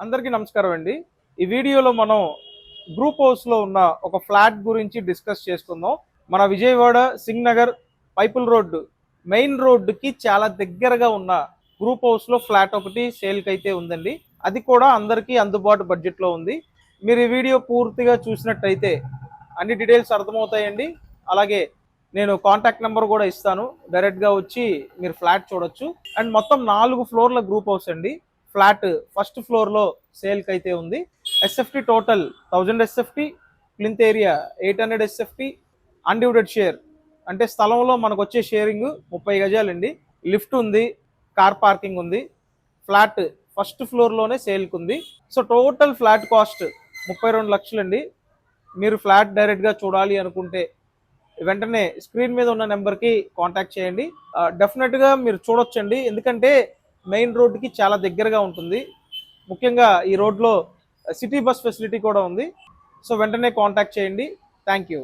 అందరికీ నమస్కారం అండి. ఈ వీడియోలో మనం గ్రూప్ హౌస్లో ఉన్న ఒక ఫ్లాట్ గురించి డిస్కస్ చేసుకుందాం. మన విజయవాడ సింగ్ నగర్ పైపుల్ రోడ్డు మెయిన్ రోడ్డుకి చాలా దగ్గరగా ఉన్న గ్రూప్ హౌస్లో ఫ్లాట్ ఒకటి సేల్కి అయితే ఉందండి. అది కూడా అందరికీ అందుబాటు బడ్జెట్లో ఉంది. మీరు ఈ వీడియో పూర్తిగా చూసినట్టయితే అన్ని డీటెయిల్స్ అర్థమవుతాయండి. అలాగే నేను కాంటాక్ట్ నెంబర్ కూడా ఇస్తాను, డైరెక్ట్గా వచ్చి మీరు ఫ్లాట్ చూడొచ్చు. అండ్ మొత్తం 4 ఫ్లోర్ల గ్రూప్ హౌస్ అండి. ఫ్లాట్ ఫస్ట్ ఫ్లోర్లో సేల్కి అయితే ఉంది. SFT total 1000 SFT, plinth area 800 SFT, undivided share అంటే స్థలంలో మనకు వచ్చే షేరింగ్ 30 గజాలండి. లిఫ్ట్ ఉంది, కార్ పార్కింగ్ ఉంది. ఫ్లాట్ ఫస్ట్ ఫ్లోర్లోనే సేల్కి ఉంది. So total flat cost 32 లక్షలండి. మీరు ఫ్లాట్ డైరెక్ట్గా చూడాలి అనుకుంటే వెంటనే స్క్రీన్ మీద ఉన్న నెంబర్కి కాంటాక్ట్ చేయండి. డెఫినెట్గా మీరు చూడొచ్చండి, ఎందుకంటే మెయిన్ రోడ్డుకి చాలా దగ్గరగా ఉంటుంది. ముఖ్యంగా ఈ రోడ్లో సిటీ బస్ ఫెసిలిటీ కూడా ఉంది. సో వెంటనే కాంటాక్ట్ చేయండి. Thank you.